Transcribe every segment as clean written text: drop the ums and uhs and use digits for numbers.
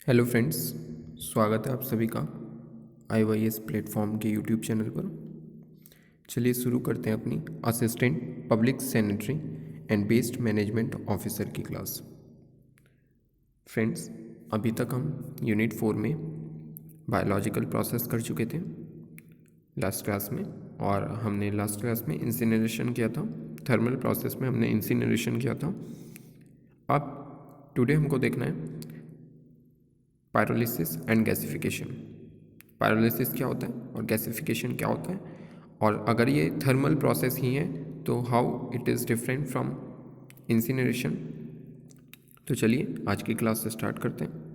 Hello friends, स्वागत है आप सभी का IYS प्लेटफॉर्म के यूट्यूब चैनल पर। चलिए शुरू करते हैं अपनी assistant public sanitary and waste management officer की क्लास। फ्रेंड्स, अभी तक हम यूनिट 4 में बायोलॉजिकल प्रोसेस कर चुके थे लास्ट क्लास में, और हमने लास्ट क्लास में इंसिनरेशन किया था। थर्मल प्रोसेस में हमने इंसिनरेशन किया था। अब टुडे हमको देखना है पायरोलिसिस एंड गैसिफिकेशन। पायरोलिसिस क्या होता है और गैसिफिकेशन क्या होता है, और अगर ये थर्मल प्रोसेस ही है तो how it is different from incineration. तो चलिए आज की क्लास से स्टार्ट करते हैं।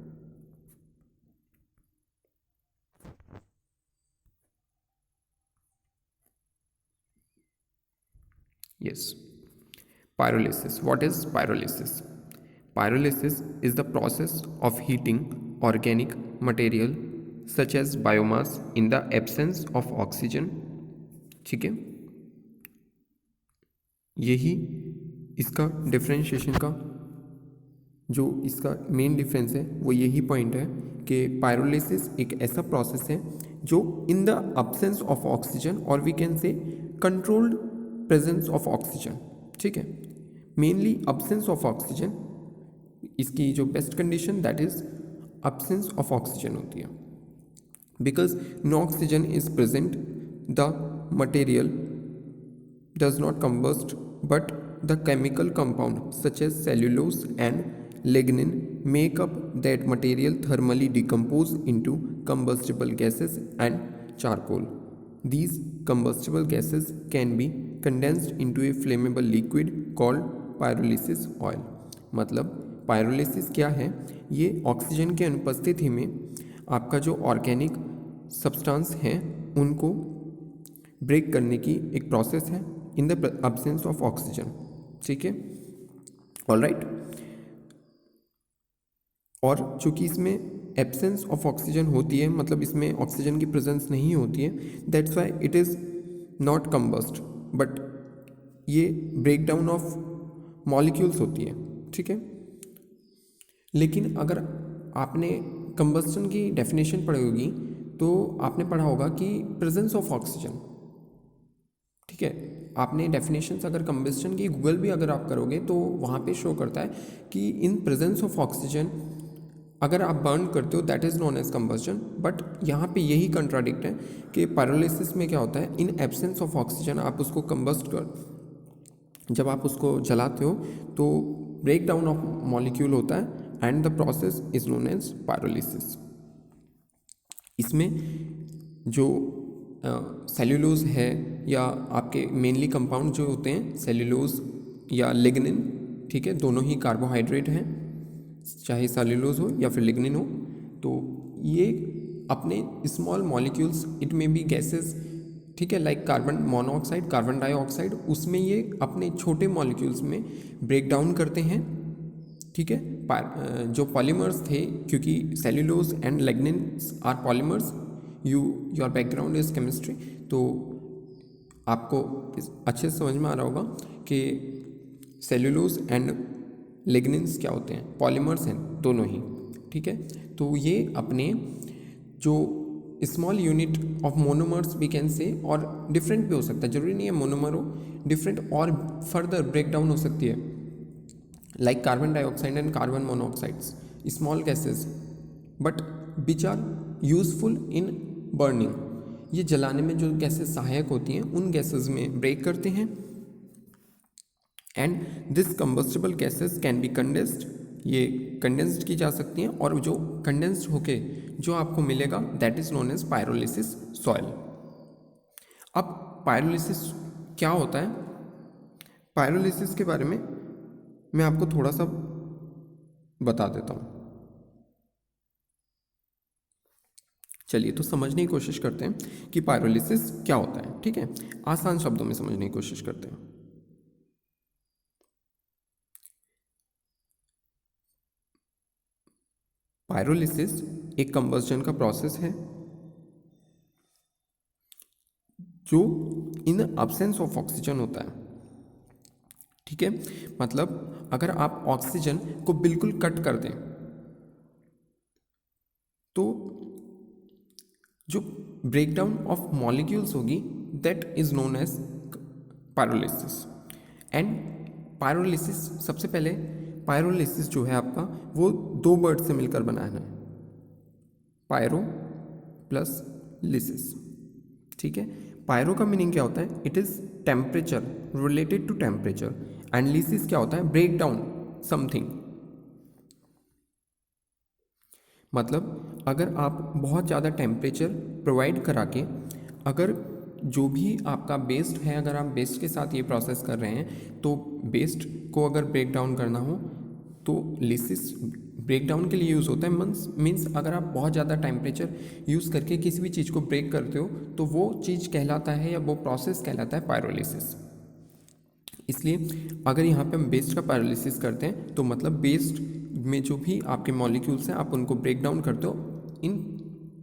Yes, pyrolysis. What is pyrolysis? Pyrolysis is the process of heating organic material such as biomass in the absence of oxygen. ठीक है, यही इसका डिफरेंशिएशन का जो इसका मेन डिफरेंस है वो यही पॉइंट है कि पायरोलिसिस एक ऐसा प्रोसेस है जो in the absence of oxygen, और we can say controlled presence of oxygen. ठीक है, मेनली अब्सेंस ऑफ ऑक्सीजन, इसकी जो best condition that is absence of oxygen होती है। Because no oxygen is present, the material does not combust, but the chemical compound such as cellulose and lignin make up that material thermally decompose into combustible gases and charcoal. These combustible gases can be condensed into a flammable liquid called pyrolysis oil. मतलब pyrolysis क्या है? ये oxygen के अनुपस्थिति में आपका जो organic substance हैं उनको ब्रेक करने की एक प्रोसेस है इन द अब्सेंस ऑफ ऑक्सीजन। ठीक है, ऑल राइट। और चूंकि इसमें एब्सेंस ऑफ ऑक्सीजन होती है, मतलब इसमें ऑक्सीजन की प्रेजेंस नहीं होती है, that's why it is not combust, but ये ब्रेक डाउन ऑफ मॉलिक्यूल्स होती है। ठीक है, लेकिन अगर आपने कंबस्टन की डेफिनेशन पढ़ी होगी तो आपने पढ़ा होगा कि प्रेजेंस ऑफ ऑक्सीजन। ठीक है, आपने डेफिनेशंस अगर कंबस्टन की गूगल भी अगर आप करोगे तो वहाँ पे शो करता है कि इन प्रेजेंस ऑफ ऑक्सीजन अगर आप बर्न करते हो that is known as combustion. But यहाँ पे यही कंट्राडिक्ट है कि पायरोलिसिस में क्या होता है, इन एब्सेंस ऑफ ऑक्सीजन आप उसको कंबस्ट कर, जब आप उसको जलाते हो तो ब्रेक डाउन ऑफ मॉलिक्यूल होता है and the process is known as pyrolysis. इसमें जो सेल्यूलोज है या आपके मेनली कंपाउंड जो होते हैं सेल्यूलोज या लिग्निन, ठीक है, दोनों ही कार्बोहाइड्रेट हैं, चाहे सेल्यूलोज हो या फिर लिग्निन हो, तो ये अपने स्मॉल मॉलिक्यूल्स, इट में भी गैसेस, ठीक है, like carbon monoxide, carbon dioxide, उसमें ये अपने छोटे मॉलिक्यूल्स में ब्रेक डाउन करते हैं। ठीक है, जो पॉलीमर्स थे, क्योंकि cellulose and lignin are polymers, your background is chemistry, तो आपको अच्छे से समझ में आ रहा होगा कि सेल्यूलोज एंड लिग्निन्स क्या होते हैं, पॉलीमर्स हैं दोनों ही। ठीक है, तो ये अपने जो small unit of monomers we can say, और डिफरेंट भी हो सकता है, जरूरी नहीं है मोनोमर हो, डिफरेंट और फर्दर ब्रेक डाउन हो सकती है, like carbon dioxide and carbon monoxides, small gases but which are useful in burning. ये जलाने में जो गैसेस सहायक होती हैं उन गैसेस में ब्रेक करते हैं, and this combustible gases can be condensed, ये कंडेंस्ड की जा सकती हैं, और जो कंडेंस्ड होके जो आपको मिलेगा that is known as pyrolysis oil. अब पायरोलिसिस क्या होता है? पायरोलिसिस के बारे में मैं आपको थोड़ा सा बता देता हूँ। चलिए तो समझने की कोशिश करते हैं कि पायरोलिसिस क्या होता है। ठीक है, आसान शब्दों में समझने की कोशिश करते हैं। पायरोलिसिस एक कंबस्टन का प्रोसेस है जो इन अब्सेंस ऑफ ऑक्सीजन होता है। ठीक है, मतलब अगर आप ऑक्सीजन को बिल्कुल कट कर दें, तो जो ब्रेकडाउन ऑफ मॉलिक्यूल्स होगी that is known as pyrolysis. And pyrolysis, सबसे पहले पायरोलिसिस जो है आपका वो दो वर्ड से मिलकर बनाना है, पायरो प्लस लिसिस। ठीक है, पायरो का मीनिंग क्या होता है? It is temperature, related to temperature. And lysis क्या होता है? Break down something. मतलब अगर आप बहुत ज़्यादा टेम्परेचर प्रोवाइड करा के, अगर जो भी आपका बेस्ट है, अगर आप बेस्ट के साथ ये प्रोसेस कर रहे हैं, तो बेस्ट को अगर ब्रेक डाउन करना हो तो लिसिस ब्रेक डाउन के लिए यूज़ होता है। मीन्स अगर आप बहुत ज़्यादा टेम्परेचर यूज़ करके किसी भी चीज़ को ब्रेक करते हो तो वो चीज़ कहलाता है या वो प्रोसेस कहलाता है पायरोलिसिस। इसलिए अगर यहाँ पे हम बेस्ट का पायरोलिसिस करते हैं तो मतलब बेस्ट में जो भी आपके मॉलिक्यूल्स हैं आप उनको ब्रेक डाउन करते हो in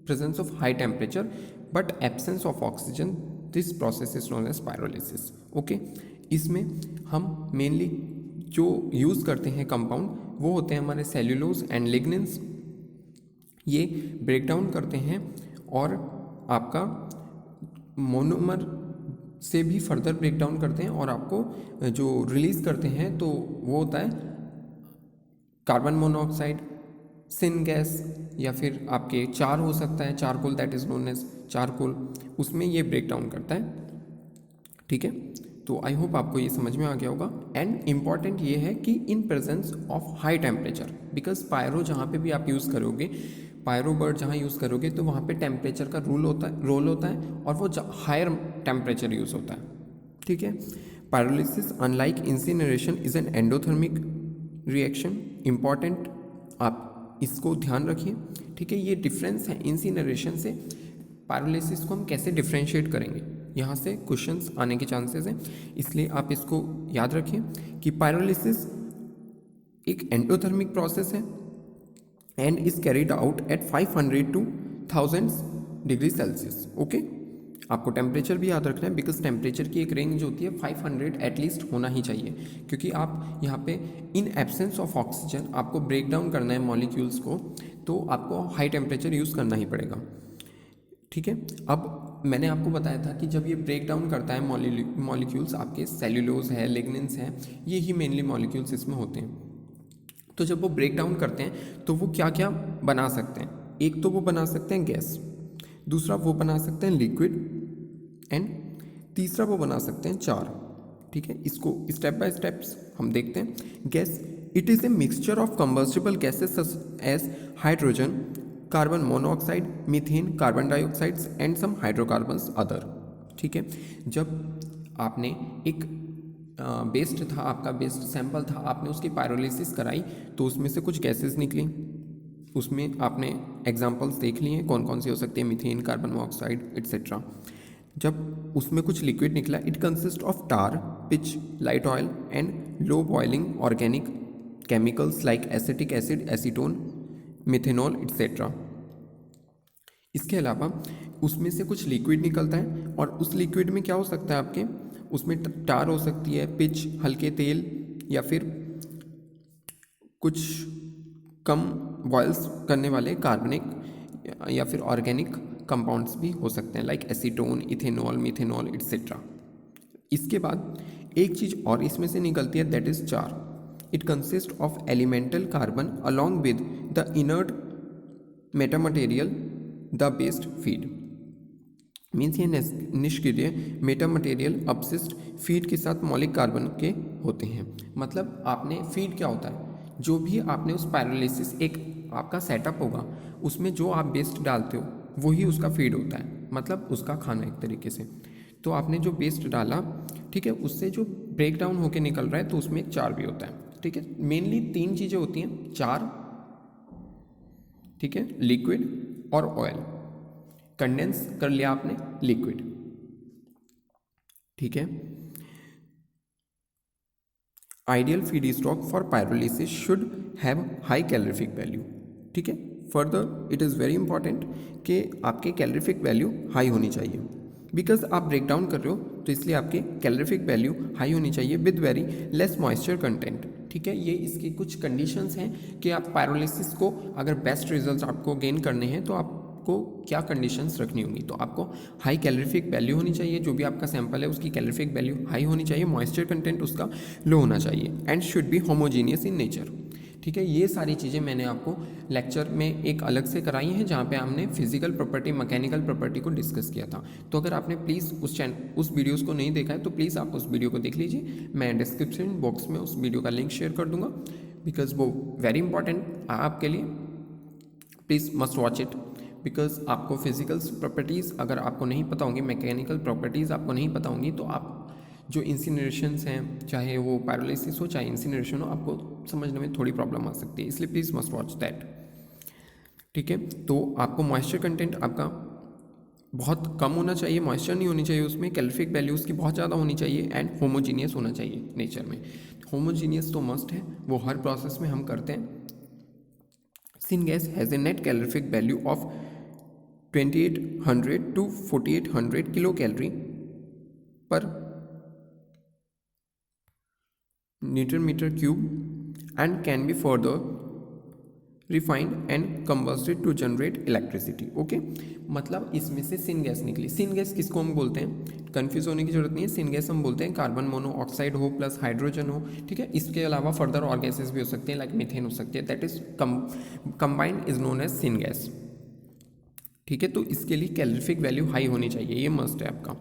presence of high temperature but absence of oxygen. This process is known as pyrolysis. Okay, इसमें हम मेनली जो यूज़ करते हैं कंपाउंड वो होते हैं हमारे सेल्यूलोज एंड लिग्निन्स। ये ब्रेक डाउन करते हैं और आपका मोनोमर से भी फर्दर ब्रेक डाउन करते हैं और आपको जो रिलीज़ करते हैं तो वो होता है कार्बन मोनोऑक्साइड, सिन गैस, या फिर आपके चार हो सकता है, charcoal, that is known as charcoal, उसमें ये ब्रेक डाउन करता है। ठीक है, तो आई होप आपको ये समझ में आ गया होगा। एंड इम्पॉर्टेंट ये है कि in presence of high temperature, because pyro जहाँ पे भी आप यूज़ करोगे, पायरो वर्ड जहाँ यूज़ करोगे तो वहाँ पे टेम्परेचर का रोल होता है और वो हायर टेम्परेचर यूज़ होता है। ठीक है, pyrolysis unlike incineration is an endothermic reaction. Important, आप इसको ध्यान रखिए। ठीक है, ये डिफरेंस है इंसिनरेशन से। पायरोलिसिस को हम कैसे डिफ्रेंशिएट करेंगे, यहाँ से क्वेश्चंस आने के चांसेस हैं, इसलिए आप इसको याद रखिए कि पायरोलिसिस एक एंडोथर्मिक प्रोसेस है and is carried out at 500 to 1000 degree Celsius. Okay, आपको टेम्परेचर भी याद रखना है बिकॉज टेम्परेचर की एक रेंज होती है 500 एटलीस्ट होना ही चाहिए, क्योंकि आप यहाँ पे इन एब्सेंस ऑफ ऑक्सीजन आपको ब्रेक डाउन करना है मॉलिक्यूल्स को, तो आपको हाई टेम्परेचर यूज़ करना ही पड़ेगा। ठीक है, अब मैंने आपको बताया था कि जब ये ब्रेक डाउन करता है मॉलिक्यूल्स, आपके सेल्यूलोज है, लिग्निन्स हैं, ये ही मेनली मॉलिक्यूल्स इसमें होते हैं। तो जब वो ब्रेक डाउन करते हैं तो वो क्या क्या बना सकते हैं? एक तो वो बना सकते हैं गैस, दूसरा वो बना सकते हैं लिक्विड, एंड तीसरा वो बना सकते हैं चार। ठीक है, इसको स्टेप बाय स्टेप्स हम देखते हैं। Gas, it is a mixture of combustible gases as hydrogen, carbon monoxide, methane, carbon dioxides and some hydrocarbons other. ठीक है, जब आपने एक बेस्ट था, आपका बेस्ट सैंपल था, आपने उसकी पायरोलिसिस कराई तो उसमें से कुछ गैसेस निकली, उसमें आपने एग्जांपल्स देख लिए कौन कौन सी हो सकती है, मीथेन, कार्बन मोनोऑक्साइड एट्सेट्रा। जब उसमें कुछ लिक्विड निकला, it consist of tar, pitch, light oil and low boiling organic chemicals like acetic acid, acetone, methanol etcetera. इसके अलावा उसमें से कुछ लिक्विड निकलता है और उस लिक्विड में क्या हो सकता है आपके, उसमें टार हो सकती है, पिच, हल्के तेल, या फिर कुछ कम बॉयल्स करने वाले कार्बनिक या फिर ऑर्गेनिक कंपाउंड्स भी हो सकते हैं like acetone, ethanol, methanol etcetera. इसके बाद एक चीज़ और इसमें से निकलती है, दैट इज चार। It consist of elemental carbon along with the inert metamaterial the based feed. Means ये निष्क्रिय मेटामटेरियल अपशिष्ट फीड के साथ मौलिक कार्बन के होते हैं। मतलब आपने फीड क्या होता है, जो भी आपने उस पायरोलिसिस, एक आपका सेटअप होगा, उसमें जो आप बेस्ट डालते हो वही उसका फीड होता है, मतलब उसका खाना एक तरीके से। तो आपने जो बेस्ट डाला, ठीक है, उससे जो ब्रेक डाउन होकर निकल रहा है तो उसमें एक चार भी होता है। ठीक है, मेनली तीन चीज़ें होती हैं, चार, ठीक है, लिक्विड और ऑयल। कंडेंस कर लिया आपने लिक्विड। ठीक है, ideal feed stock for pyrolysis should have high calorific value. ठीक है, further it is very important कि आपके कैलोरीफिक वैल्यू हाई होनी चाहिए, बिकॉज आप ब्रेक डाउन कर रहे हो तो इसलिए आपके कैलोरीफिक वैल्यू हाई होनी चाहिए with very less moisture content. ठीक है, ये इसकी कुछ कंडीशंस हैं कि आप पायरोलिसिस को अगर बेस्ट रिजल्ट्स आपको गेन करने हैं तो आपको क्या कंडीशंस रखनी होंगी। तो आपको हाई कैलोरीफिक वैल्यू होनी चाहिए, जो भी आपका सैंपल है उसकी कैलोरीफिक वैल्यू हाई होनी चाहिए, मॉइस्चर कंटेंट उसका लो होना चाहिए, and should be homogeneous in nature. ठीक है, ये सारी चीज़ें मैंने आपको लेक्चर में एक अलग से कराई हैं, जहाँ पे हमने फिजिकल प्रॉपर्टी, मैकेनिकल प्रॉपर्टी को डिस्कस किया था। तो अगर आपने प्लीज़ उस वीडियोस को नहीं देखा है तो प्लीज़ आप उस वीडियो को देख लीजिए। मैं डिस्क्रिप्शन बॉक्स में उस वीडियो का लिंक शेयर कर दूंगा, बिकॉज वो वेरी इंपॉर्टेंट आपके लिए। Please must watch it, because आपको फिजिकल प्रॉपर्टीज़ अगर आपको नहीं पता होंगी, मैकेनिकल प्रॉपर्टीज़ आपको नहीं पता होंगी, तो आप जो इंसिनरेशंस हैं, चाहे वो पायरोलिसिस हो चाहे इंसिनरेशन हो, आपको समझने में थोड़ी प्रॉब्लम आ सकती है, इसलिए प्लीज़ मस्ट वॉच दैट। ठीक है, तो आपको मॉइस्चर कंटेंट आपका बहुत कम होना चाहिए, मॉइस्चर नहीं होनी चाहिए उसमें, कैलोरीफिक वैल्यू उसकी बहुत ज़्यादा होनी चाहिए, एंड होमोजीनियस होना चाहिए नेचर में। होमोजीनियस तो मस्ट है, वो हर प्रोसेस में हम करते हैं। Syngas has a net calorific value of 2800 to 4800 kilocalorie per meter cube and can be further refined and combusted to generate electricity। Okay, मतलब इसमें से सिनगैस निकली। सिनगैस किसको हम बोलते हैं, कंफ्यूज होने की जरूरत नहीं है, सिनगैस हम बोलते हैं कार्बन मोनोऑक्साइड हो प्लस हाइड्रोजन हो। ठीक है, इसके अलावा फर्दर और गैसेस भी हो सकते हैं, लाइक मीथेन हो सकती है, that is combined is known as syngas. ठीक है, तो इसके लिए कैलोरीफिक वैल्यू हाई होनी चाहिए, ये मस्ट है आपका।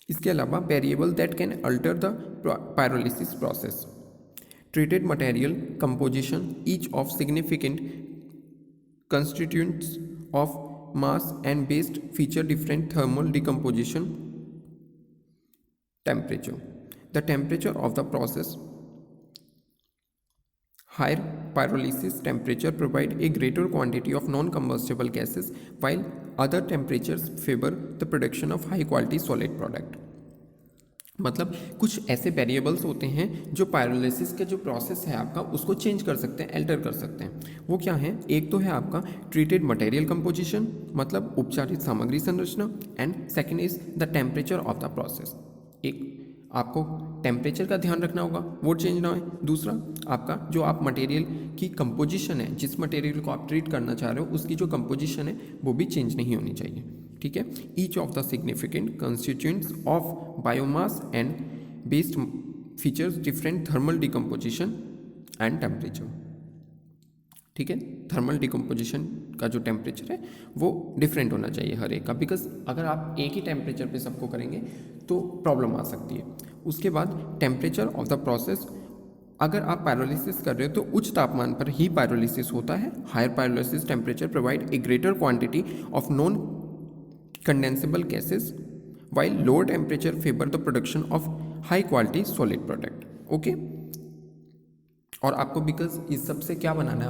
इसके अलावा variable that can alter the pyrolysis process, treated material composition, each of significant constituents of mass and base feature different thermal decomposition temperature. The temperature of the process, higher pyrolysis temperature provide a greater quantity of non-combustible gases, while other temperatures favor the production of high quality solid product. मतलब कुछ ऐसे variables होते हैं जो pyrolysis का जो process है आपका उसको चेंज कर सकते हैं, अल्टर कर सकते हैं। वो क्या है, एक तो है आपका ट्रीटेड मटेरियल कंपोजिशन, मतलब उपचारित सामग्री संरचना, and second is the temperature of the process. एक आपको टेम्परेचर का ध्यान रखना होगा, वो चेंज ना हो। दूसरा आपका जो आप मटेरियल की कंपोजिशन है, जिस मटेरियल को आप ट्रीट करना चाह रहे हो उसकी जो कंपोजिशन है वो भी चेंज नहीं होनी चाहिए। ठीक है, each of the significant constituents of biomass and based features different thermal decomposition and temperature. ठीक है, थर्मल डिकम्पोजिशन का जो टेम्परेचर है वो डिफरेंट होना चाहिए हर एक का, बिकॉज अगर आप एक ही टेम्परेचर पे सबको करेंगे तो प्रॉब्लम आ सकती है। उसके बाद टेम्परेचर ऑफ द प्रोसेस, अगर आप पायरोलिसिस कर रहे हो तो उच्च तापमान पर ही पायरोलिसिस होता है। Higher pyrolysis temperature provide a greater quantity of non condensable gases, while lower temperature favor the production of high quality solid product। Okay, और आपको बिकॉज इस सब से क्या बनाना है,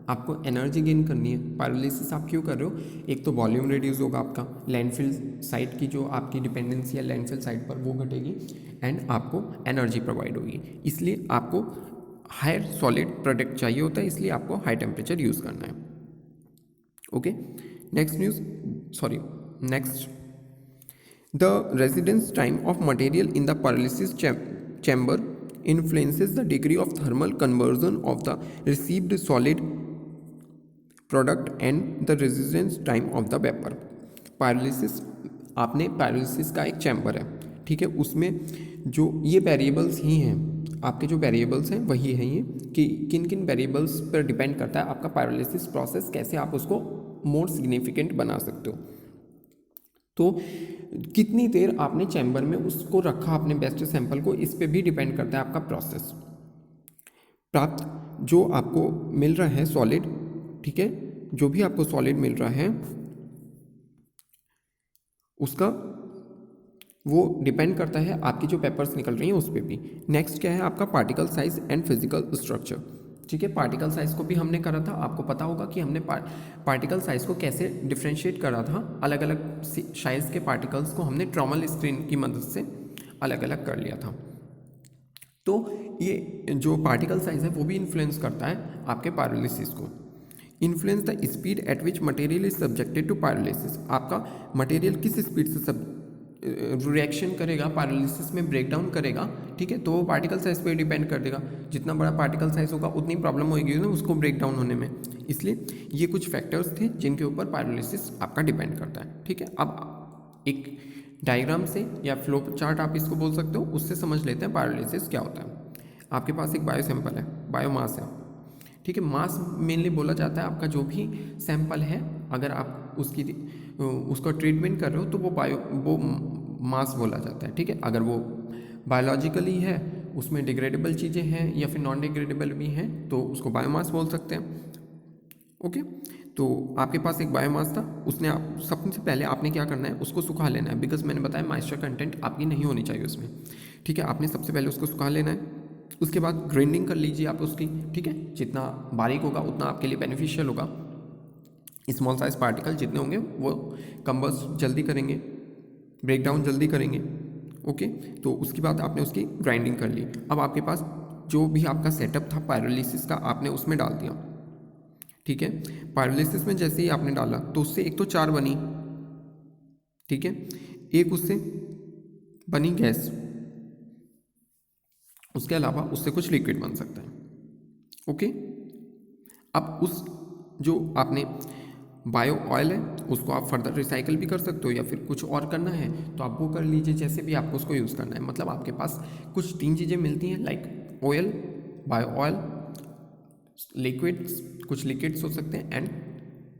आपको एनर्जी गेन करनी है। पायरोलिसिस आप क्यों कर रहे हो, एक तो वॉल्यूम रिड्यूस होगा आपका, लैंडफिल साइट की जो आपकी डिपेंडेंसी है लैंडफिल साइट पर वो घटेगी, एंड आपको एनर्जी प्रोवाइड होगी। इसलिए आपको हायर सॉलिड प्रोडक्ट चाहिए होता है, इसलिए आपको हाई टेम्परेचर यूज़ करना है। Okay, next the residence time of material in the pyrolysis chamber influences the degree of thermal conversion of the received solid product and the residence time of the vapor। pyrolysis, आपने pyrolysis का एक chamber है, ठीक है, उसमें जो ये variables ही हैं, आपके जो वेरिएबल्स हैं वही हैं ये, कि किन किन वेरिएबल्स पर डिपेंड करता है आपका पायरोलिसिस प्रोसेस, कैसे आप उसको मोर सिग्निफिकेंट बना सकते हो। तो कितनी देर आपने चैम्बर में उसको रखा अपने बेस्ट सैंपल को, इस पे भी डिपेंड करता है आपका प्रोसेस। प्राप्त जो आपको मिल रहा है सॉलिड, ठीक है, जो भी आपको सॉलिड मिल रहा है उसका वो डिपेंड करता है आपकी जो पेपर्स निकल रही हैं उस पर भी। नेक्स्ट क्या है आपका particle size and physical structure. ठीक है, पार्टिकल साइज को भी हमने करा था, आपको पता होगा कि हमने पार्टिकल साइज को कैसे डिफ्रेंशिएट करा था। अलग अलग साइज के पार्टिकल्स को हमने ट्रॉमल स्क्रीन की मदद से अलग अलग कर लिया था। तो ये जो पार्टिकल साइज है वो भी इन्फ्लुएंस करता है आपके पायरोलिसिस को। Influence the speed at which material is subjected to pyrolysis, आपका मटेरियल किस स्पीड से रिएक्शन करेगा, पायरोलिसिस में ब्रेक डाउन करेगा, ठीक है। तो वो पार्टिकल साइज पे डिपेंड कर देगा, जितना बड़ा पार्टिकल साइज होगा उतनी प्रॉब्लम होगी ना उसको ब्रेक डाउन होने में। इसलिए ये कुछ फैक्टर्स थे जिनके ऊपर पायरोलिसिस आपका डिपेंड करता है, ठीक है। अब एक डायग्राम से या फ्लो चार्ट आप इसको बोल सकते हो, उससे समझ लेते हैं पायरोलिसिस क्या होता है। आपके पास एक बायो सैंपल है, बायोमास है, ठीक है। मास मेनली बोला जाता है आपका जो भी सैंपल है, अगर आप उसका ट्रीटमेंट कर रहे हो तो वो मास बोला जाता है, ठीक है। अगर वो बायोलॉजिकली है, उसमें डिग्रेडेबल चीज़ें हैं या फिर नॉन डिग्रेडेबल भी हैं तो उसको बायोमास बोल सकते हैं, ओके। तो आपके पास एक बायोमास था, उसने आप सबसे पहले आपने क्या करना है, उसको सुखा लेना है, बिकॉज मैंने बताया मॉइस्चर कंटेंट आपकी नहीं होनी चाहिए उसमें, ठीक है। आपने सबसे पहले उसको सुखा लेना है, उसके बाद ग्राइंडिंग कर लीजिए आप उसकी, ठीक है। जितना बारीक होगा उतना आपके लिए बेनिफिशियल होगा। स्मॉल साइज पार्टिकल जितने होंगे वो कंबस्ट जल्दी करेंगे, ब्रेक डाउन जल्दी करेंगे, ओके। तो उसके बाद आपने उसकी ग्राइंडिंग कर ली। अब आपके पास जो भी आपका सेटअप था पायरोलिसिस का, आपने उसमें डाल दिया, ठीक है। पायरोलिसिस में जैसे ही आपने डाला तो उससे एक तो चार बनी, ठीक है, एक उससे बनी गैस, उसके अलावा उससे कुछ लिक्विड बन सकता है, ओके। अब उस जो आपने बायो ऑयल है उसको आप फर्दर रिसाइकल भी कर सकते हो या फिर कुछ और करना है तो आप वो कर लीजिए, जैसे भी आपको उसको यूज़ करना है। मतलब आपके पास कुछ तीन चीज़ें मिलती हैं, like oil, bio oil, liquids, कुछ लिक्विड्स हो सकते हैं एंड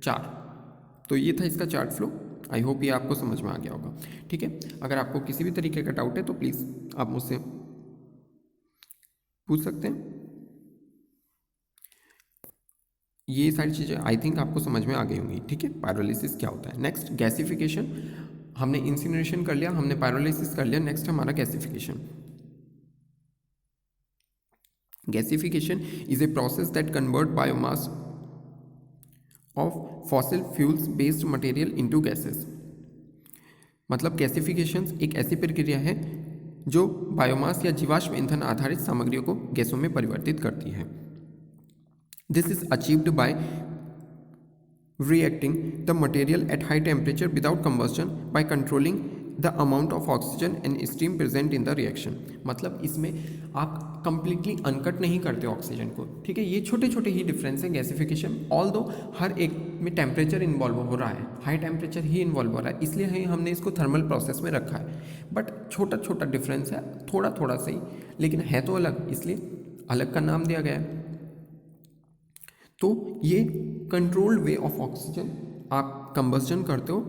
चार। तो ये था इसका चार्ट फ्लो। आई होप ये आपको समझ में आ गया होगा, ठीक है। अगर आपको किसी भी तरीके का डाउट है तो प्लीज़ आप मुझसे पूछ सकते हैं। ये सारी चीज़ें आई थिंक आपको समझ में आ गई होंगी, ठीक है। पायरोलिसिस क्या होता है। नेक्स्ट गैसिफिकेशन, हमने इंसिनरेशन कर लिया, हमने पायरोलिसिस कर लिया, नेक्स्ट हमारा gasification. Gasification is a process that convert biomass of fossil fuels based material into gases. मतलब गैसिफिकेशन एक ऐसी प्रक्रिया है जो बायोमास या जीवाश्म ईंधन आधारित सामग्रियों को गैसों में परिवर्तित करती है। This is achieved by reacting the material at high temperature without combustion by controlling the amount of oxygen and steam present in the reaction। मतलब इसमें आप completely अनकट नहीं करते ऑक्सीजन को, ठीक है। ये छोटे छोटे ही डिफरेंस है गैसिफिकेशन, ऑल्दो हर एक में टेम्परेचर इन्वॉल्व हो रहा है, हाई टेम्परेचर ही इन्वॉल्व हो रहा है, इसलिए हमने इसको थर्मल प्रोसेस में रखा है। बट छोटा छोटा डिफरेंस है, थोड़ा थोड़ा सही, लेकिन है तो अलग, इसलिए अलग का नाम दिया गया है। तो ये कंट्रोल्ड वे ऑफ ऑक्सीजन, आप कंबस्जन करते हो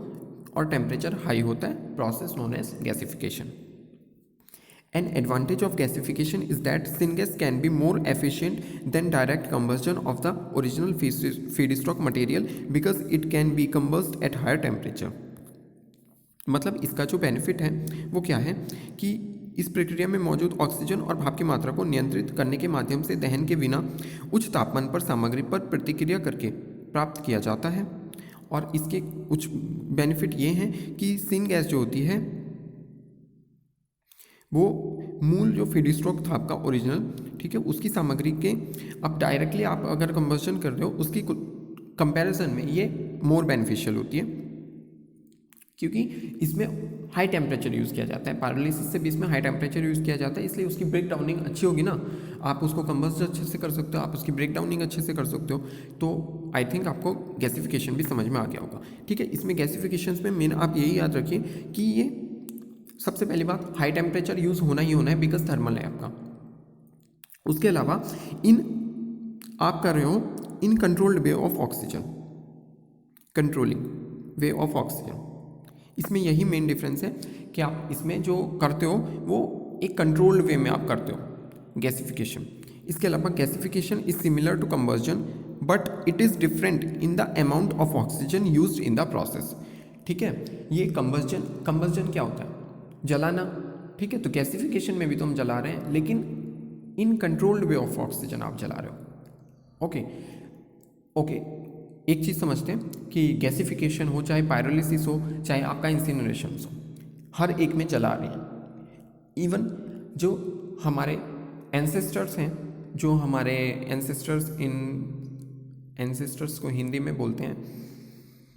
और टेम्परेचर हाई होता है, process known as gasification. An advantage of gasification is that syngas can be more efficient than direct combustion of the original feedstock material because it can be combusted at higher temperature. मतलब इसका जो benefit है वो क्या है कि इस प्रक्रिया में मौजूद ऑक्सीजन और भाप की मात्रा को नियंत्रित करने के माध्यम से दहन के बिना उच्च तापमान पर सामग्री पर प्रतिक्रिया करके प्राप्त किया जाता है। और इसके कुछ बेनिफिट ये हैं कि सिन गैस जो होती है वो मूल जो फीडस्टॉक था आपका ओरिजिनल, ठीक है, उसकी सामग्री के अब डायरेक्टली आप अगर कंबस्शन कर रहे हो उसकी कंपैरिजन में ये मोर बेनिफिशियल होती है, क्योंकि इसमें हाई टेम्परेचर यूज़ किया जाता है। पायरोलिसिस से भी इसमें हाई टेम्परेचर यूज़ किया जाता है, इसलिए उसकी ब्रेक डाउनिंग अच्छी होगी ना, आप उसको कंबस्ट अच्छे से कर सकते हो, आप उसकी ब्रेक डाउनिंग अच्छे से कर सकते हो। तो आई थिंक आपको गैसिफिकेशन भी समझ में आ गया होगा, ठीक है। इसमें गैसिफिकेशन में मेन आप यही याद रखिए कि ये सबसे पहली बात हाई टेम्परेचर यूज़ होना ही होना है, बिकॉज थर्मल है आपका। उसके अलावा आप कर रहे हो in controlled way of oxygen, controlling way of oxygen. इसमें यही मेन डिफरेंस है कि आप इसमें जो करते हो वो एक कंट्रोल्ड वे में आप करते हो गैसिफिकेशन। इसके अलावा gasification is similar to combustion but it is different in the amount of oxygen used in the process, ठीक है। ये कंबस्जन क्या होता है, जलाना, ठीक है। तो गैसिफिकेशन में भी तो हम जला रहे हैं, लेकिन इन कंट्रोल्ड वे ऑफ ऑक्सीजन आप जला रहे हो, ओके। एक चीज़ समझते हैं कि गैसिफिकेशन हो चाहे पायरोलिसिस हो चाहे आपका इंसिनरेशन हो, हर एक में जला रहे हैं। इवन जो हमारे एंसेस्टर्स हैं, जो हमारे एंसेस्टर्स को हिंदी में बोलते हैं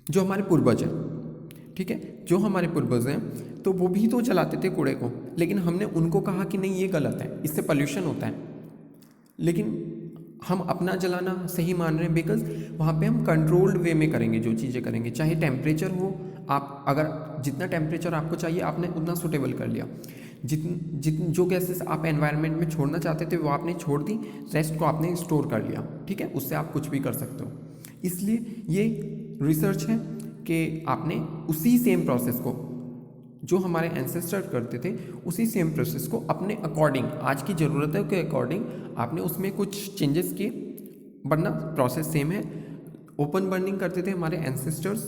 जो हमारे पूर्वज हैं, ठीक है, जो हमारे पूर्वज हैं तो वो भी तो जलाते थे कूड़े को, लेकिन हमने उनको कहा कि नहीं ये गलत है, इससे पॉल्यूशन होता है, लेकिन हम अपना जलाना सही मान रहे हैं बिकॉज वहाँ पे हम कंट्रोल्ड वे में करेंगे जो चीज़ें करेंगे, चाहे टेम्परेचर हो, आप अगर जितना टेम्परेचर आपको चाहिए आपने उतना सुटेबल कर लिया, जो गैसेस आप एनवायरनमेंट में छोड़ना चाहते थे वो आपने छोड़ दी, रेस्ट को आपने स्टोर कर लिया, ठीक है, उससे आप कुछ भी कर सकते हो। इसलिए ये रिसर्च है कि आपने उसी सेम प्रोसेस को जो हमारे एंसेस्टर करते थे उसी सेम प्रोसेस को अपने अकॉर्डिंग, आज की ज़रूरतों के अकॉर्डिंग आपने उसमें कुछ चेंजेस किए, वरना प्रोसेस सेम है। ओपन बर्निंग करते थे हमारे एंसेस्टर्स।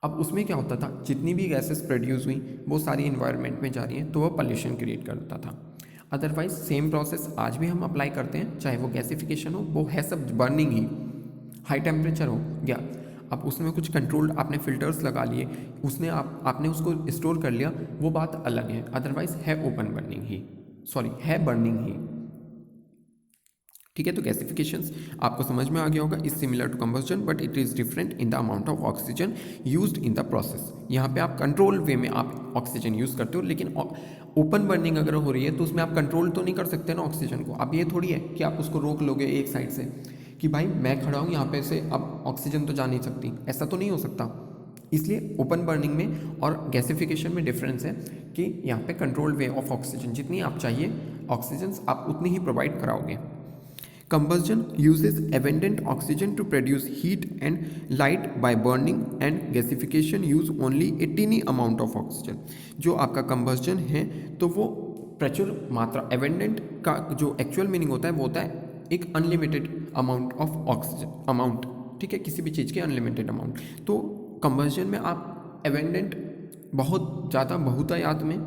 अब उसमें क्या होता था, जितनी भी गैसेस प्रोड्यूस हुई वो सारी इन्वायरमेंट में जा रही हैं तो वह पॉल्यूशन क्रिएट करता था। अदरवाइज सेम प्रोसेस आज भी हम अप्लाई करते हैं, चाहे वो गैसिफिकेशन हो, वो है सब बर्निंग ही, हाई टेम्परेचर हो गया, अब उसमें कुछ कंट्रोल्ड आपने फिल्टर्स लगा लिए, उसने आपने उसको स्टोर कर लिया, वो बात अलग है। अदरवाइज है ओपन बर्निंग ही, सॉरी है बर्निंग ही, ठीक है। तो गैसिफिकेशंस आपको समझ में आ गया होगा, is similar to combustion but it is different in the amount of oxygen used in the process. यहाँ पे आप कंट्रोल वे में आप ऑक्सीजन यूज करते हो, लेकिन ओपन बर्निंग अगर हो रही है तो उसमें आप कंट्रोल तो नहीं कर सकते ना ऑक्सीजन को। अब ये थोड़ी है कि आप उसको रोक लोगे एक साइड से कि भाई मैं खड़ा हूँ यहाँ पे से, अब ऑक्सीजन तो जा नहीं सकती, ऐसा तो नहीं हो सकता। इसलिए ओपन बर्निंग में और गैसिफिकेशन में डिफरेंस है कि यहाँ पे कंट्रोल्ड वे ऑफ ऑक्सीजन, जितनी आप चाहिए ऑक्सीजन आप उतनी ही प्रोवाइड कराओगे। Combustion uses abundant oxygen to produce heat and light by burning, and gasification use only a teeny amount of oxygen। जो आपका combustion है तो वो प्रचुर मात्रा, abundant का जो एक्चुअल मीनिंग होता है वो होता है एक unlimited amount of oxygen, amount, ठीक है, किसी भी चीज़ के अनलिमिटेड अमाउंट। तो कंबस्जन में आप abundant बहुत ज़्यादा बहुतायात में,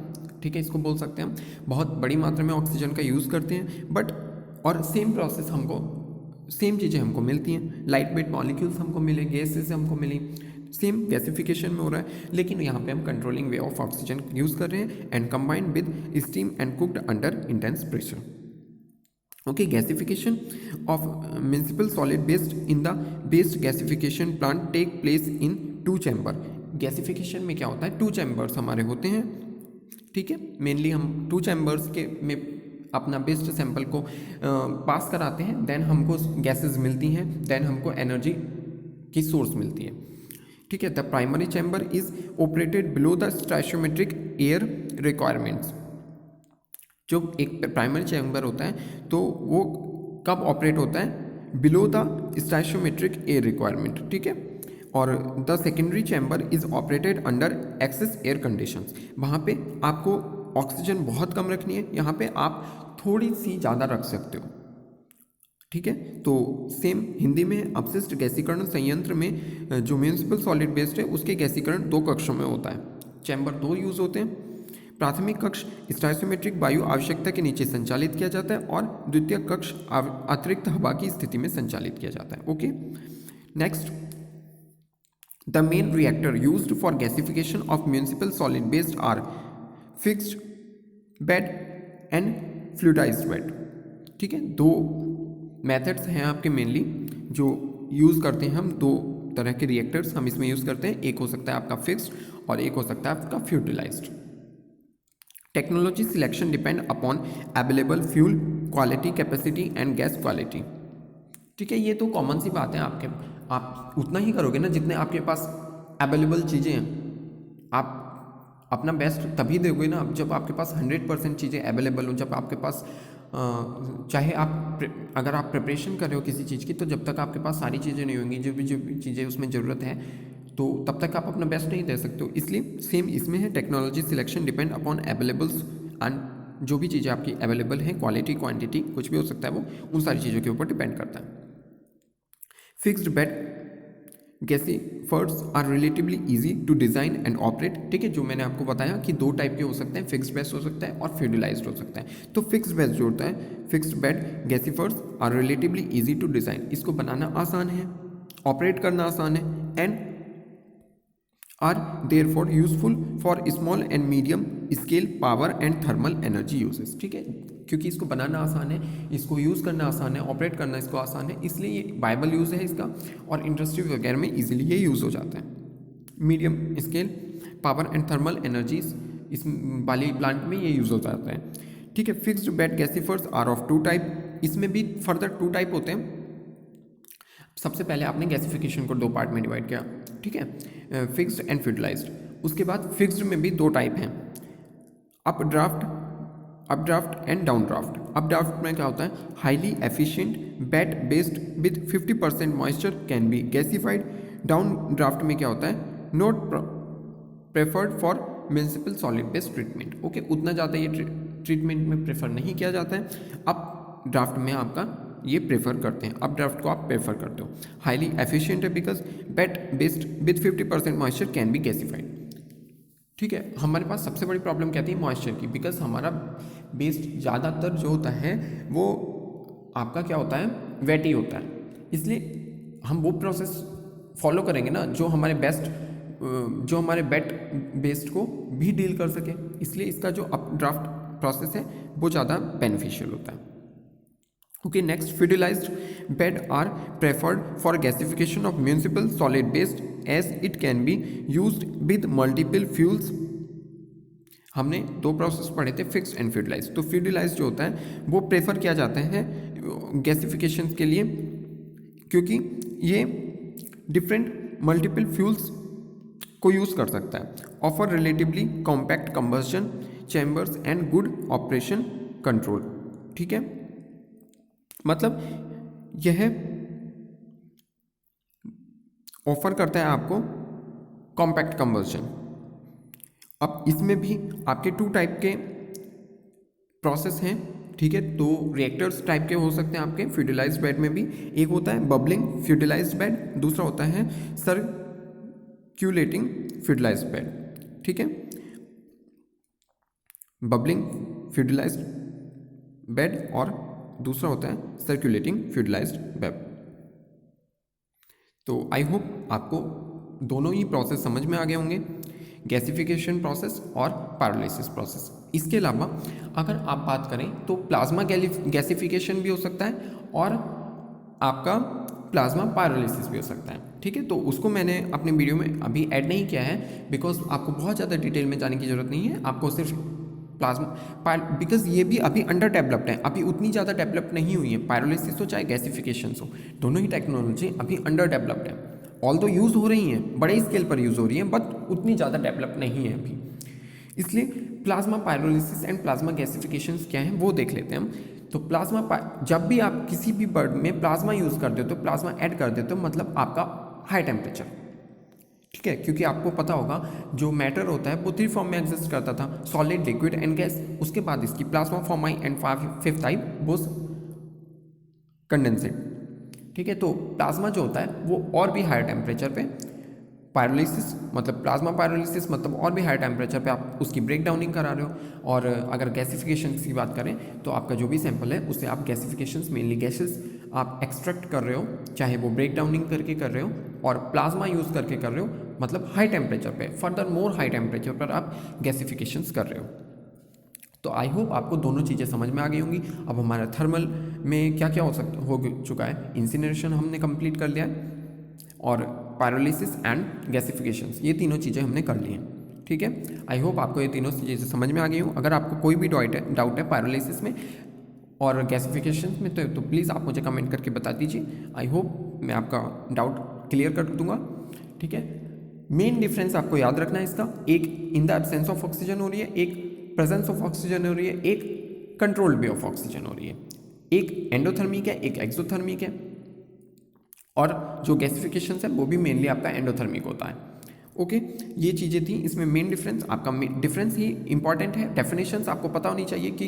ठीक है, इसको बोल सकते हैं हम, बहुत बड़ी मात्रा में ऑक्सीजन का यूज़ करते हैं, बट और सेम प्रोसेस हमको, सेम चीज़ें हमको मिलती हैं, लाइट वेट मॉलिक्यूल्स हमको मिले, गैसेस हमको मिली, सेम गैसिफिकेशन में हो रहा है, लेकिन यहाँ पे हम controlling way of oxygen use कर रहे हैं and combined with steam and cooked under intense pressure. Okay, gasification of municipal solid waste in the based gasification plant take place in 2 chamber. Gasification में क्या होता है, 2 चैम्बर्स हमारे होते हैं, ठीक है, मेनली हम 2 चैम्बर्स के में अपना बेस्ट सैंपल को पास कराते हैं, देन हमको गैसेस मिलती हैं, देन हमको एनर्जी की सोर्स मिलती है, ठीक है। The primary chamber is operated below the stoichiometric air requirements. जो एक प्राइमरी चैम्बर होता है तो वो कब ऑपरेट होता है, below the stoichiometric air requirement, ठीक है। और the secondary chamber is operated under excess air conditions. वहाँ पे आपको ऑक्सीजन बहुत कम रखनी है, यहाँ पे आप थोड़ी सी ज़्यादा रख सकते हो, ठीक है। तो सेम हिंदी में अपशिष्ट गैसीकरण संयंत्र में जो म्युनिसिपल सॉलिड वेस्ट है उसके गैसीकरण 2 कक्षों में होता है, चैम्बर 2 यूज होते हैं। प्राथमिक कक्ष स्टोइचियोमेट्रिक वायु आवश्यकता के नीचे संचालित किया जाता है और द्वितीय कक्ष अतिरिक्त हवा की स्थिति में संचालित किया जाता है। Okay, next, the main reactor used for gasification of municipal solid waste are fixed bed and fluidised bed, ठीक है। 2 मेथड्स हैं आपके मेनली जो यूज़ करते हैं हम, 2 तरह के रिएक्टर्स हम इसमें यूज़ करते हैं, एक हो सकता है आपका फिक्स्ड और एक हो सकता है आपका fluidised. Technology selection depend upon available fuel quality, capacity and gas quality, ठीक है। ये तो कॉमन सी बात है, आप उतना ही करोगे ना जितने आपके पास अवेलेबल चीज़ें हैं। आप अपना बेस्ट तभी दोगे ना जब आपके पास 100% चीज़ें अवेलेबल हो, जब आपके पास चाहे अगर आप प्रिपरेशन कर रहे हो किसी चीज़ की, तो जब तक आपके पास सारी चीज़ें नहीं होंगी, जो भी चीज़ें उसमें ज़रूरत है, तो तब तक आप अपना बेस्ट नहीं दे सकते हो। इसलिए सेम इसमें है, technology selection depend upon availables and जो भी चीज़ें आपकी अवेलेबल हैं, क्वालिटी क्वांटिटी कुछ भी हो सकता है, वो उन सारी चीज़ों के ऊपर डिपेंड करता है। Fixed bed gasifiers are relatively easy to design and operate, ठीक है। जो मैंने आपको बताया कि 2 टाइप के हो सकते हैं, फिक्स्ड बेड हो सकता है और फ्लूइडाइज्ड हो सकता है। तो फिक्स्ड बेड जो होता है, fixed bed gasifiers are relatively easy to design, इसको बनाना आसान है, ऑपरेट करना आसान है, and are therefore useful for small and medium scale power and thermal energy uses, ठीक है। क्योंकि इसको बनाना आसान है, इसको यूज़ करना आसान है, ऑपरेट करना इसको आसान है, इसलिए ये वायबल यूज़ है इसका, और इंडस्ट्री वगैरह में इजीली ये यूज़ हो जाता है। Medium scale power and thermal energies इस वाले प्लांट में ये यूज़ हो जाता है। ठीक है, fixed bed gasifiers are of two type, इसमें भी फर्दर टू टाइप होते हैं। सबसे पहले आपने गैसिफिकेशन को दो पार्ट में डिवाइड किया, ठीक है, फिक्स्ड एंड फ्यूटिलाइज्ड। उसके बाद फिक्स्ड में भी दो टाइप हैं, updraft and downdraft. Updraft में क्या होता है, highly efficient bed based with 50% moisture can be gasified. Downdraft में क्या होता है, not preferred for municipal solid based treatment. Okay, उतना ज़्यादा ये ट्रीटमेंट में प्रेफर नहीं किया जाता है। अप ड्राफ्ट में आपका ये प्रेफर करते हैं, अप ड्राफ्ट को आप प्रेफर करते हो। हाईली एफिशिएंट है because bed based with 50% moisture can be gasified. ठीक है, हमारे पास सबसे बड़ी प्रॉब्लम क्या थी, मॉइस्चर की, बिकॉज हमारा बेस्ट ज़्यादातर जो होता है वो आपका क्या होता है, वेटी होता है। इसलिए हम वो प्रोसेस फॉलो करेंगे ना जो हमारे बेड बेस्ड को भी डील कर सके। इसलिए इसका जो अप ड्राफ्ट प्रोसेस है वो ज़्यादा बेनिफिशियल होता है। Okay, next, fluidized bed are preferred for gasification of municipal solid based as it can be used with multiple fuels. हमने दो प्रोसेस पढ़े थे, फिक्स्ड एंड फ्यूटिलाइज्ड। तो फ्यूटिलाइज्ड जो होता है वो प्रेफर किया जाता है गैसिफिकेशन के लिए, क्योंकि ये डिफरेंट मल्टीपल फ्यूल्स को यूज़ कर सकता है। Offer relatively compact combustion chambers and good operation control. ठीक है, मतलब यह ऑफर करता है आपको कॉम्पैक्ट कंबस्शन। अब इसमें भी आपके टू टाइप के प्रोसेस हैं, ठीक है। तो रिएक्टर्स टाइप के हो सकते हैं आपके फ्यूटिलाइज्ड बेड में भी। एक होता है बबलिंग फ्यूटिलाइज्ड बेड, दूसरा होता है सर्क्यूलेटिंग फ्यूटिलाइज्ड बेड। ठीक है, बबलिंग फ्यूटिलाइज्ड बेड और दूसरा होता है सर्कुलेटिंग फ्यूटिलाइज्ड बेड। तो आई होप आपको दोनों ही प्रोसेस समझ में आ गए होंगे, गैसिफिकेशन प्रोसेस और पायरोलिसिस प्रोसेस। इसके अलावा अगर आप बात करें तो प्लाज्मा गैसिफिकेशन भी हो सकता है और आपका प्लाज्मा पायरोलिसिस भी हो सकता है। ठीक है, तो उसको मैंने अपने वीडियो में अभी ऐड नहीं किया है बिकॉज आपको बहुत ज़्यादा डिटेल में जाने की जरूरत नहीं है। आपको सिर्फ प्लाज्मा, बिकॉज ये भी अभी अंडर डेवलप्ड है, अभी उतनी ज़्यादा डेवलप नहीं हुई है। पायरोलिसिस हो चाहे गैसिफिकेशन हो, दोनों ही टेक्नोलॉजी अभी अंडर डेवलप्ड है। ऑल तो यूज़ हो रही हैं, बड़े स्केल पर यूज़ हो रही हैं, बट उतनी ज़्यादा डेवलप नहीं है अभी। इसलिए plasma pyrolysis and plasma gasification क्या है वो देख लेते हैं हम। तो प्लाज्मा, जब भी आप किसी भी बर्ड में प्लाज्मा यूज़ कर देते हो, प्लाज्मा ऐड कर देते हो, मतलब आपका हाई टेम्परेचर। ठीक है, क्योंकि आपको पता होगा जो मैटर होता है वो थ्री फॉर्म में एग्जिस्ट करता था, सॉलिड, लिक्विड एंड गैस। उसके बाद इसकी plasma form I and fifth type was condensate. ठीक है, तो प्लाज्मा जो होता है वो और भी हायर टेम्परेचर पे, पायरोलिसिस मतलब प्लाज्मा पायरोलिसिस मतलब और भी हाई टेम्परेचर पे आप उसकी ब्रेक डाउनिंग करा रहे हो। और अगर गैसिफिकेशन की बात करें तो आपका जो भी सैंपल है उससे आप गैसिफिकेशंस मेनली गैसेस आप एक्सट्रैक्ट कर रहे हो, चाहे वो ब्रेक डाउनिंग करके कर रहे हो और प्लाज्मा यूज़ करके कर रहे हो, मतलब हाई टेम्परेचर पे, फर्दर मोर हाई टेम्परेचर पर आप गैसिफिकेशंस कर रहे हो। तो आई होप आपको दोनों चीज़ें समझ में आ गई होंगी। अब हमारा थर्मल में क्या क्या हो चुका है, इंसिनरेशन हमने कंप्लीट कर लिया है और पायरोलिसिस एंड गैसिफिकेशंस, ये तीनों चीज़ें हमने कर ली हैं। ठीक है, आई होप आपको ये तीनों चीज़ें समझ में आ गई हो। अगर आपको कोई भी डाउट है पायरोलिसिस में और गैसिफिकेशन में तो प्लीज़ आप मुझे कमेंट करके बता दीजिए। आई होप मैं आपका डाउट क्लियर कर दूंगा। ठीक है, मेन डिफरेंस आपको याद रखना है इसका, एक in the absence of oxygen हो रही है, एक प्रेजेंस ऑफ ऑक्सीजन हो रही है, एक कंट्रोल्ड वे ऑफ ऑक्सीजन हो रही है, एक एंडोथर्मिक है, एक एक्सोथर्मिक है। और जो गैसिफिकेशन है वो भी मेनली आपका एंडोथर्मिक होता है। ओके, ये चीज़ें थी इसमें मेन डिफरेंस। आपका डिफरेंस ही इंपॉर्टेंट है, डेफिनेशंस आपको पता होनी चाहिए कि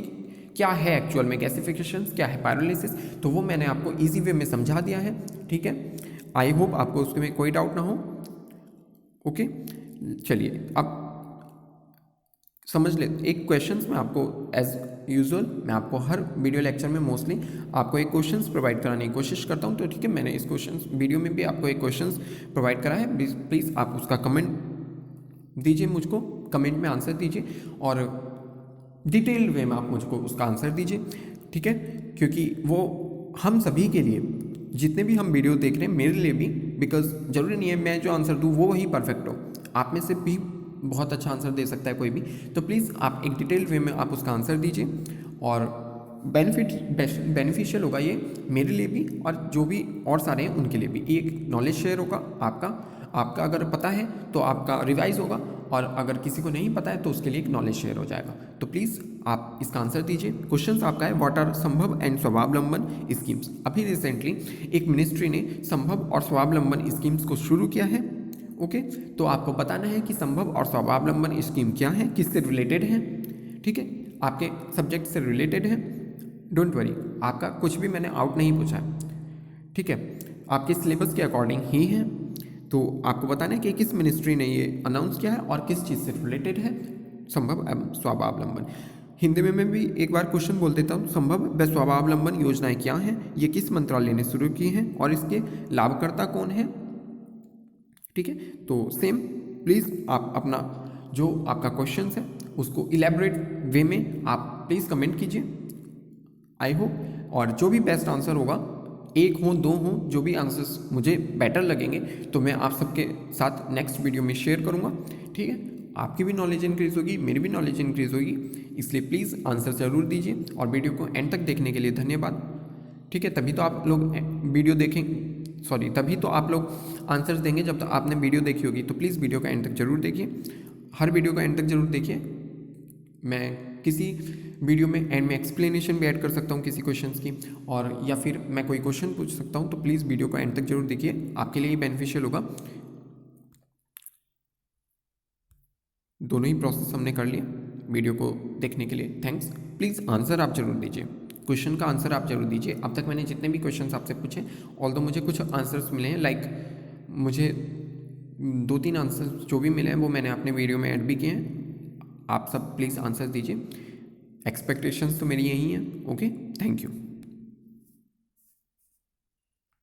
क्या है एक्चुअल में गैसिफिकेशन, क्या है पायरोलिसिस, तो वो मैंने आपको इजी वे में समझा दिया है। ठीक है, आई होप आपको उसमें कोई डाउट ना हो। ओके, चलिए अब समझ ले एक क्वेश्चंस में आपको एज यूजुअल मैं आपको हर वीडियो लेक्चर में मोस्टली आपको एक क्वेश्चंस प्रोवाइड कराने की कोशिश करता हूं। तो ठीक है, मैंने इस क्वेश्चंस वीडियो में भी आपको एक क्वेश्चंस प्रोवाइड करा है। प्लीज़ आप उसका कमेंट दीजिए, मुझको कमेंट में आंसर दीजिए और डिटेल्ड वे में आप मुझको उसका आंसर दीजिए। ठीक है, क्योंकि वो हम सभी के लिए, जितने भी हम वीडियो देख रहे हैं, मेरे लिए भी, बिकॉज जरूरी नहीं है मैं जो आंसर दूँ वो ही परफेक्ट हो। आप में से भी बहुत अच्छा आंसर दे सकता है कोई भी, तो प्लीज़ आप एक डिटेल वे में आप उसका आंसर दीजिए और बेनिफिशियल होगा ये मेरे लिए भी और जो भी और सारे हैं उनके लिए भी। एक नॉलेज शेयर होगा आपका अगर पता है तो आपका रिवाइज होगा, और अगर किसी को नहीं पता है तो उसके लिए एक नॉलेज शेयर हो जाएगा। तो प्लीज़ आप इसका आंसर दीजिए। क्वेश्चन आपका है व्हाट आर संभव एंड स्वावलंबन स्कीम्स। अभी रिसेंटली एक मिनिस्ट्री ने संभव और स्वावलंबन स्कीम्स को शुरू किया है। ओके, तो आपको बताना है कि संभव और स्वावलंबन स्कीम क्या है, किससे रिलेटेड है। ठीक है, आपके सब्जेक्ट से रिलेटेड है। डोंट वरी, आपका कुछ भी मैंने आउट नहीं पूछा है। ठीक है, आपके सिलेबस के अकॉर्डिंग ही है। तो आपको बताना है कि किस मिनिस्ट्री ने ये अनाउंस किया है और किस चीज़ से रिलेटेड है संभव एवं स्वावलंबन। हिंदी में मैं भी एक बार क्वेश्चन बोल देता हूँ, संभव व स्वावलंबन योजनाएं क्या हैं, ये किस मंत्रालय ने शुरू की हैं और इसके लाभकर्ता कौन है। ठीक है, तो सेम प्लीज़ आप अपना जो आपका क्वेश्चन है उसको इलेबोरेट वे में आप प्लीज़ कमेंट कीजिए। आई होप, और जो भी बेस्ट आंसर होगा, एक हो दो हो, जो भी आंसर्स मुझे बेटर लगेंगे तो मैं आप सबके साथ नेक्स्ट वीडियो में शेयर करूंगा। ठीक है, आपकी भी नॉलेज इंक्रीज होगी, मेरी भी नॉलेज इंक्रीज होगी, इसलिए प्लीज़ आंसर ज़रूर दीजिए और वीडियो को एंड तक देखने के लिए धन्यवाद। ठीक है, तभी तो आप लोग वीडियो तभी तो आप लोग आंसर्स देंगे जब तक आपने वीडियो देखी होगी। तो प्लीज़ वीडियो का एंड तक जरूर देखिए, हर वीडियो का एंड तक जरूर देखिए। मैं किसी वीडियो में एंड में एक्सप्लेनेशन भी ऐड कर सकता हूँ किसी क्वेश्चंस की, और या फिर मैं कोई क्वेश्चन पूछ सकता हूँ। तो प्लीज़ वीडियो को एंड तक जरूर देखिए, आपके लिए ही बेनिफिशियल होगा। दोनों ही प्रोसेस हमने कर लिया। वीडियो को देखने के लिए थैंक्स। प्लीज़ आंसर आप जरूर दीजिए, क्वेश्चन का आंसर आप जरूर दीजिए। अब तक मैंने जितने भी क्वेश्चन आपसे पूछे, ऑल्दो मुझे कुछ आंसर्स मिले हैं, लाइक मुझे 2-3 आंसर्स जो भी मिले हैं वो मैंने अपने वीडियो में ऐड भी किए हैं। आप सब प्लीज़ आंसर दीजिए। एक्सपेक्टेशंस तो मेरी यही हैं। Okay, thank you.